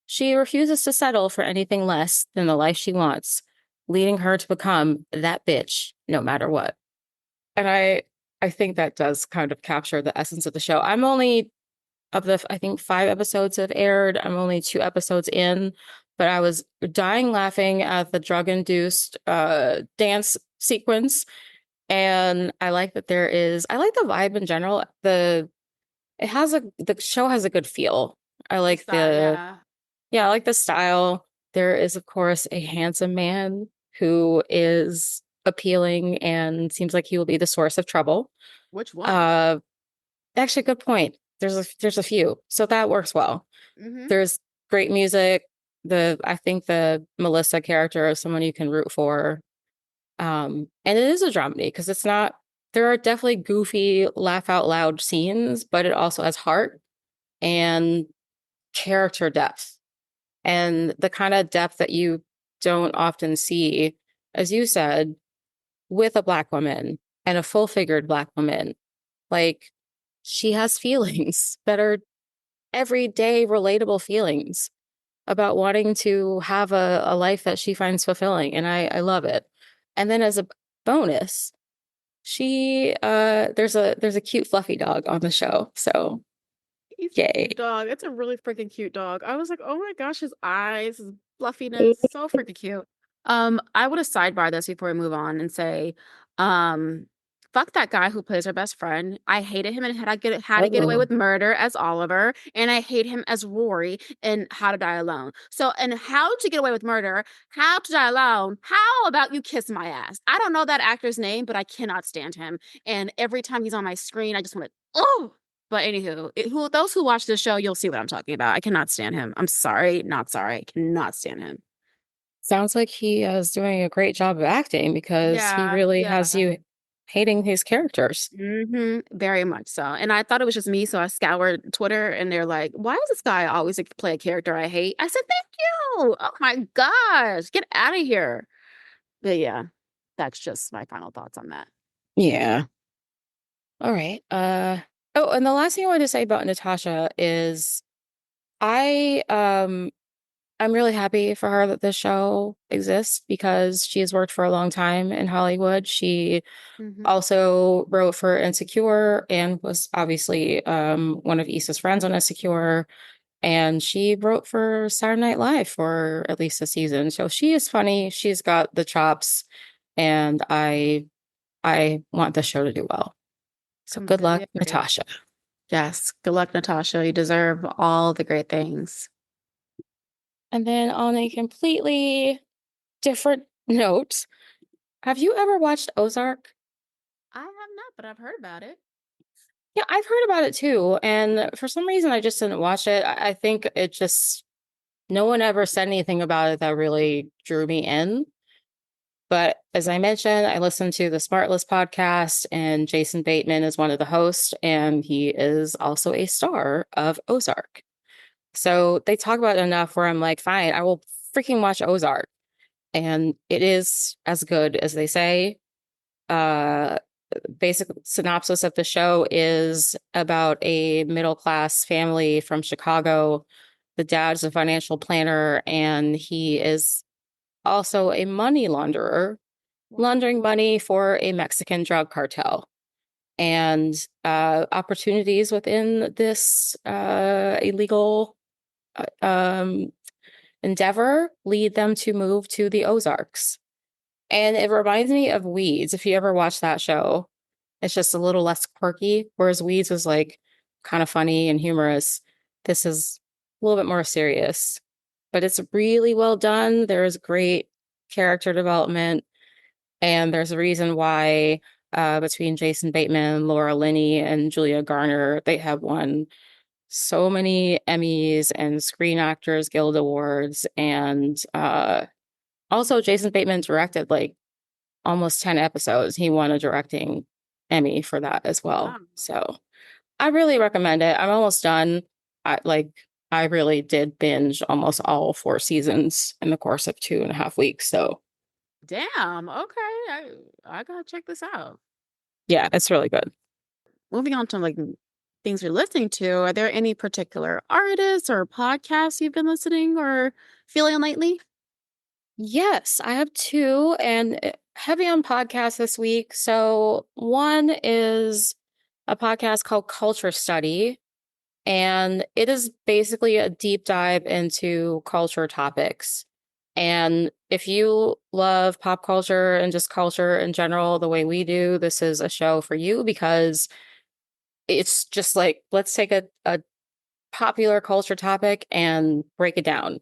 she refuses to settle for anything less than the life she wants, leading her to become that bitch no matter what. And I think that does kind of capture the essence of the show. I'm only of the I think 5 episodes have aired. I'm only 2 episodes in, but I was dying laughing at the drug-induced dance sequence. And I like that I like the vibe in general. The show has a good feel. I The like style, yeah. yeah, I like the style. There is, of course, a handsome man who is appealing and seems like he will be the source of trouble. Which one? Uh, Actually, good point. There's a few, so that works well. Mm-hmm. There's great music. I think the Melissa character is someone you can root for. And it is a dramedy because it's not. There are definitely goofy, laugh out loud scenes, but it also has heart and character depth and the kind of depth that you don't often see, as you said, with a Black woman and a full figured Black woman. Like she has feelings that are everyday relatable feelings about wanting to have a life that she finds fulfilling. And I love it. And then as a bonus, there's a cute fluffy dog on the show. So He's a yay. cute dog. It's a really freaking cute dog. I was like, oh my gosh, his eyes, his fluffiness, so freaking cute. I would have sidebar this before we move on and say, um, fuck that guy who plays her best friend. I hated him and How to Get Away Oh. with Murder as Oliver, and I hate him as Rory in How to Die Alone. So, and How to Get Away with Murder, How to Die Alone. How about you kiss my ass? I don't know that actor's name, but I cannot stand him. And every time he's on my screen, I just want to, oh. But anywho, those who watch this show, you'll see what I'm talking about. I cannot stand him. I'm sorry, not sorry. I cannot stand him. Sounds like he is doing a great job of acting because he Yeah, really has yeah. you hating his characters. Very much so. And I thought it was just me, so I scoured Twitter and they're like, why does this guy always like, play a character I hate? I said, thank you. Oh my gosh, get out of here. But yeah, that's just my final thoughts on that. Yeah. All right. Oh, and the last thing I wanted to say about Natasha is I I'm really happy for her that this show exists because she has worked for a long time in Hollywood. She Hmm. also wrote for Insecure and was obviously one of Issa's friends on Insecure. And she wrote for Saturday Night Live for at least a season. So she is funny. She's got the chops, and I want the show to do well. So good luck, Completely agree. Natasha. Yes. Good luck, Natasha. You deserve all the great things. And then on a completely different note, have you ever watched Ozark? I have not, but I've heard about it. Yeah, I've heard about it too. And for some reason, I just didn't watch it. I think it just, no one ever said anything about it that really drew me in. But as I mentioned, I listened to the Smartless podcast, and Jason Bateman is one of the hosts, and he is also a star of Ozark. So they talk about it enough where I'm like, fine, I will freaking watch Ozark. And it is as good as they say. Uh, Basic synopsis of the show is about a middle class family from Chicago. The dad's a financial planner, and he is also a money launderer, laundering money for a Mexican drug cartel. And opportunities within this illegal um, endeavor lead them to move to the Ozarks. And it reminds me of Weeds. If you ever watch that show, it's just a little less quirky, whereas Weeds was like kind of funny and humorous. This is a little bit more serious, but it's really well done. There's great character development, and there's a reason why between Jason Bateman, Laura Linney, and Julia Garner, they have won so many Emmys and Screen Actors Guild Awards. And also, Jason Bateman directed like almost 10 episodes. He won a directing Emmy for that as well. Wow. So I really recommend it. I'm almost done. I really did binge almost all 4 seasons in the course of 2.5 weeks. So Damn. Okay. I gotta check this out. yeah, it's really good. Moving on to like things you're listening to, are there any particular artists or podcasts you've been listening or feeling lately? Yes, I have two and heavy on podcasts this week. So one is a podcast called Culture Study, and it is basically a deep dive into culture topics. And if you love pop culture and just culture in general, the way we do, this is a show for you because it's just like, let's take a popular culture topic and break it down.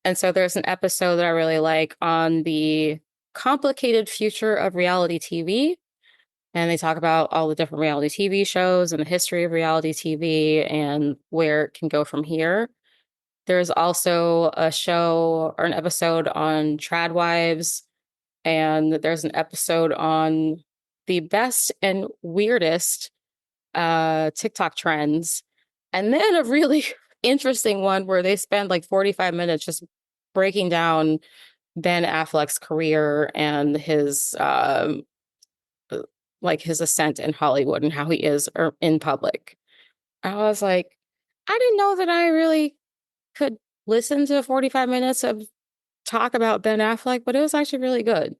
And so there's an episode that I really like on the complicated future of reality TV. And they talk about all the different reality TV shows and the history of reality TV and where it can go from here. There's also a show or an episode on trad wives, and there's an episode on the best and weirdest TikTok trends. And then a really interesting one where they spend like 45 minutes just breaking down Ben Affleck's career and his like his ascent in Hollywood and how he is in public. I was like, I didn't know that I really could listen to 45 minutes of talk about Ben Affleck, but it was actually really good.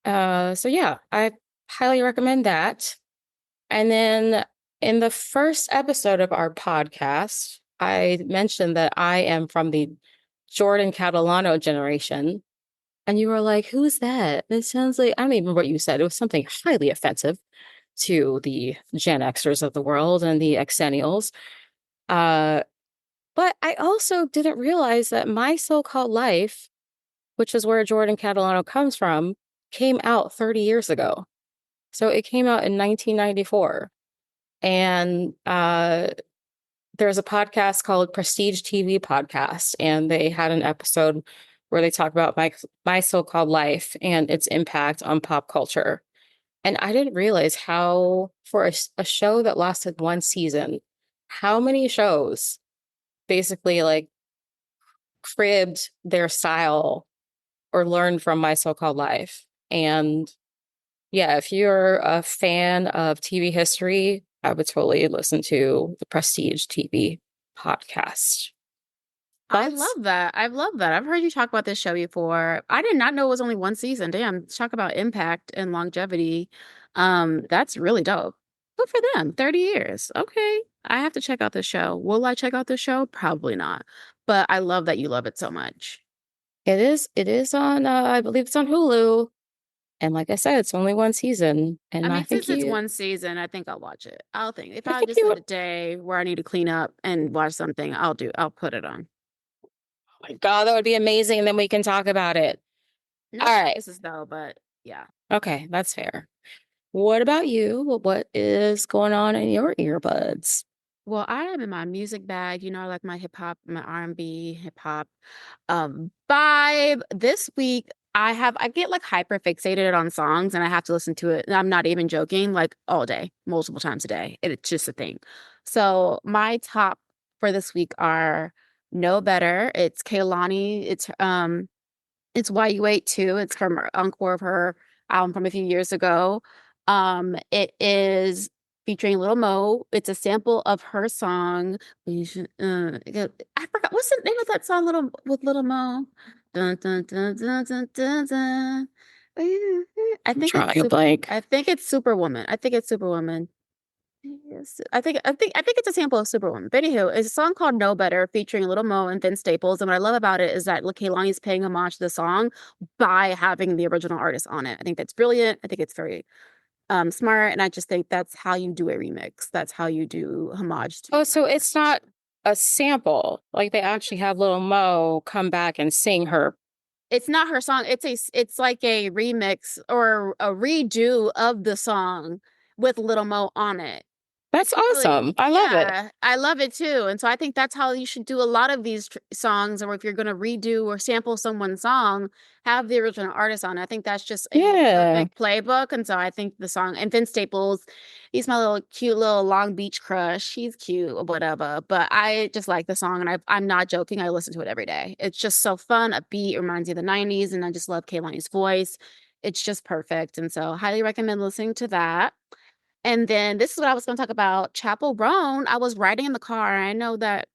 So yeah, I highly recommend that. And then in the first episode of our podcast, I mentioned that I am from the Jordan Catalano generation. And you were like, who's that? It sounds like, I don't even remember what you said. It was something highly offensive to the Gen Xers of the world and the Xennials. Uh, but I also didn't realize that My So-Called Life, which is where Jordan Catalano comes from, came out 30 years ago. So it came out in 1994. And there's a podcast called Prestige TV Podcast, and they had an episode where they talk about my so-called life and its impact on pop culture. And I didn't realize how, for a show that lasted 1 season, how many shows basically like cribbed their style or learned from my so-called life. And yeah, if you're a fan of TV history, I would totally listen to the Prestige TV podcast. I love Thoughts? that. I love that. I've heard you talk about this show before. I did not know it was only one season. Damn, talk about impact and longevity. That's really dope. Good for them. 30 years. Okay. I have to check out this show. Will I check out this show? Probably not. But I love that you love it so much. It is on I believe it's on Hulu. And like I said, it's only 1 season. I And I mean, think since it's you one season, I think I'll watch it. I'll think if I I think just you have would a day where I need to clean up and watch something, I'll put it on. oh my God, that would be amazing. And then we can talk about it. No All right. promises though, but yeah. Okay, that's fair. What about you? What is going on in your earbuds? Well, I am in my music bag. You know, I like my hip hop, my R&B, hip hop vibe. This week I get like hyper fixated on songs and I have to listen to it. And I'm not even joking, like all day, multiple times a day. It's just a thing. So my top for this week are Know Better. It's Kehlani. It's Why You Wait Too. It's from her encore of her album from a few years ago. It is featuring Lil Mo. It's a sample of her song. I forgot what's the name of that song, Little with Lil Mo. Dun, dun, dun, dun, dun, dun, dun. I I'm think it's drawing a super. blank. I think it's Superwoman. I think it's Superwoman. Yes, I think it's a sample of Superwoman. But anywho, it's a song called "Know Better" featuring Little Mo and Vince Staples. And what I love about it is that Kehlani's paying homage to the song by having the original artist on it. I think that's brilliant. I think it's very smart, and I just think that's how you do a remix. That's how you do homage to. Oh, so it's not a sample. Like they actually have Lil Mo come back and sing her. It's not her song. It's like a remix or a redo of the song with Little Mo on it. That's Really, awesome. I love it. yeah, I love it too. And so I think that's how you should do a lot of these songs, or if you're going to redo or sample someone's song, have the original artist on it. I think that's just a Yeah. perfect playbook. And so I think the song, and Vince Staples, he's my little cute little Long Beach crush. He's cute or whatever. But I just like the song, and I'm not joking. I listen to it every day. It's just so fun. A beat reminds me of the 90s, and I just love Kehlani's voice. It's just perfect. And so highly recommend listening to that. And then this is what I was going to talk about. Chapel Roan. I was riding in the car, and I know that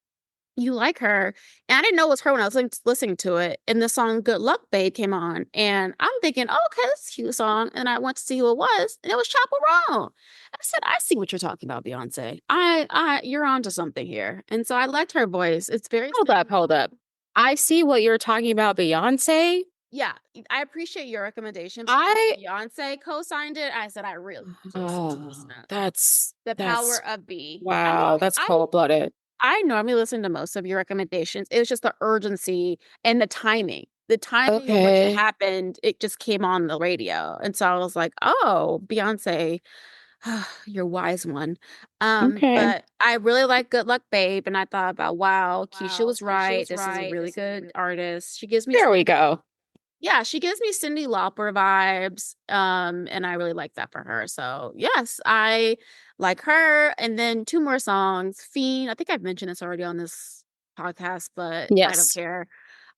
you like her. And I didn't know it was her when I was listening to it. And the song Good Luck Babe came on. And I'm thinking, oh, okay, this is a cute song. And I went to see who it was, and it was Chapel Roan. I said, I see what you're talking about, Beyonce. You're onto something here. And so I liked her voice. It's very Hold up. I see what you're talking about, Beyoncé. Yeah, I appreciate your recommendation. I Beyonce co-signed it. I said I really need to listen to this now. that's The Power of B. wow, that's cold-blooded. I normally listen to most of your recommendations. It was just the urgency and the timing. The timing in which it Okay. happened, it just came on the radio. And so I was like, oh, Beyonce, you're wise one. Okay. But I really like Good Luck Babe. And I thought about, wow, Keisha was right. This is a really good artist. She gives me There we go. yeah, she gives me Cyndi Lauper vibes. And I really like that for her. So yes, I like her. And then two more songs. Fiend. I think I've mentioned this already on this podcast, but I don't Yes. care.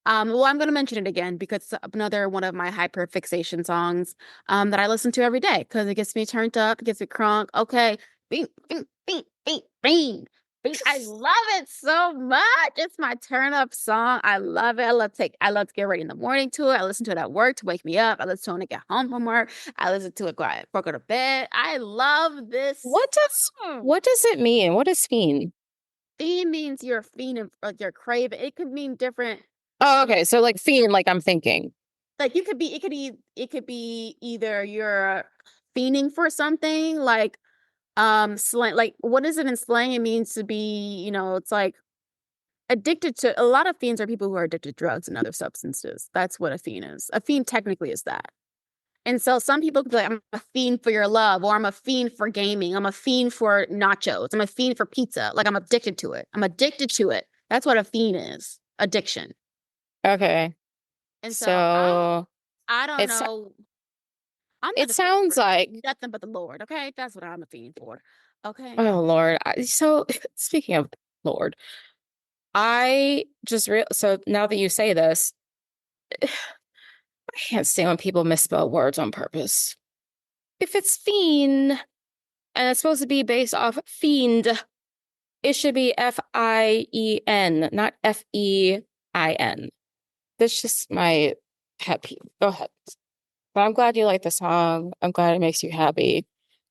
Well, I'm gonna mention it again because it's another one of my hyper fixation songs that I listen to every day because it gets me turned up, it gets me crunk. Okay. Bing, bing, bing, bing, bing. I love it so much. It's my turn up song. I love it. I love to get ready in the morning to it. I listen to it at work to wake me up. I listen to it when I get home from work. I listen to it before I go to bed. I love this song. What does it mean? What does fiend? Fiend means you're a fiend of like you're craving. It could mean different. Oh, okay. So like fiend, like I'm thinking. Like it could be either you're fiending for something like slang, like what is it in slang? It means to be, it's like addicted to. A lot of fiends are people who are addicted to drugs and other substances. That's what a fiend is. A fiend technically is that. And so some people could be like, I'm a fiend for your love, or I'm a fiend for gaming, I'm a fiend for nachos, I'm a fiend for pizza. Like I'm addicted to it. I'm addicted to it. That's what a fiend is. Addiction. Okay. And so So I don't it's know. I'm not it a fiend sounds for like nothing but the Lord. Okay. That's what I'm a fiend for. Okay. oh Lord. So speaking of Lord, I just so now that you say this, I can't stand when people misspell words on purpose. If it's fiend and it's supposed to be based off fiend, it should be F-I-E-N, not F-E-I-N. That's just my pet peeve. Go ahead. But I'm glad you like the song. I'm glad it makes you happy.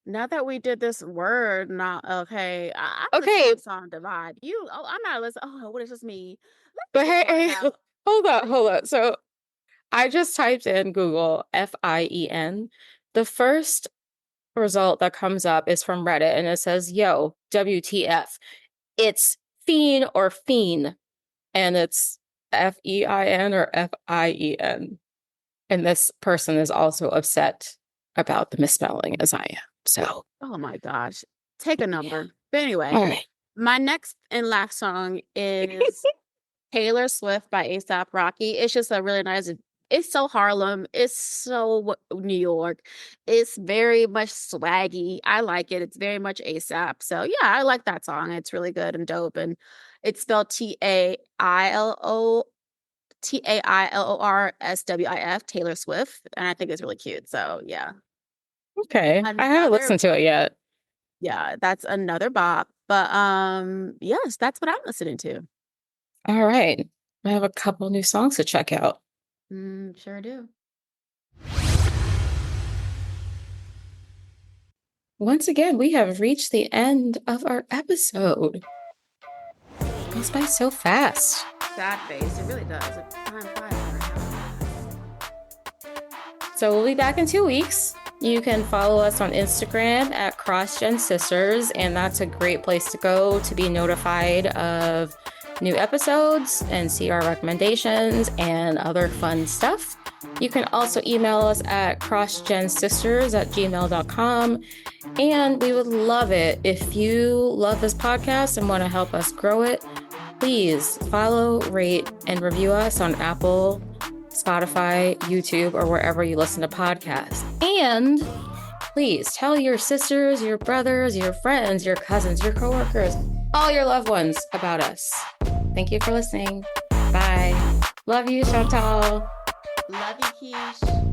Now that we did this word, not okay. I'm Okay, listening to song divide. I'm not listening. Oh, what is this me? but Let me hey, get out. hold on. So I just typed in Google F-I-E-N. The first result that comes up is from Reddit and it says, yo, WTF. It's fiend or fiend. And it's F-E-I-N or F-I-E-N. And this person is also upset about the misspelling as I am. So, Oh my gosh. Take a yeah. number. But anyway, All right. my next and last song is Taylor Swift by A$AP Rocky. It's just a really nice. It's so Harlem. It's so New York. It's very much swaggy. I like it. It's very much ASAP. So yeah, I like that song. It's really good and dope. And it's spelled TAILORSWIF, Taylor Swift. And I think it's really cute. So yeah. Okay. I haven't Another listened to it yet. yeah, that's another bop. But yes, that's what I'm listening to. All right. I have a couple new songs to check out. Sure do. Once again, we have reached the end of our episode. It goes by so fast. Sad face. It really does. Time flies. So we'll be back in 2 weeks. You can follow us on Instagram at CrossGenSisters, and that's a great place to go to be notified of new episodes and see our recommendations and other fun stuff. You can also email us at crossgensisters@gmail.com. And we would love it if you love this podcast and want to help us grow it. Please follow, rate, and review us on Apple, Spotify, YouTube, or wherever you listen to podcasts. And please tell your sisters, your brothers, your friends, your cousins, your coworkers, all your loved ones about us. Thank you for listening. Bye. Love you, Chantal. Love you, Keish.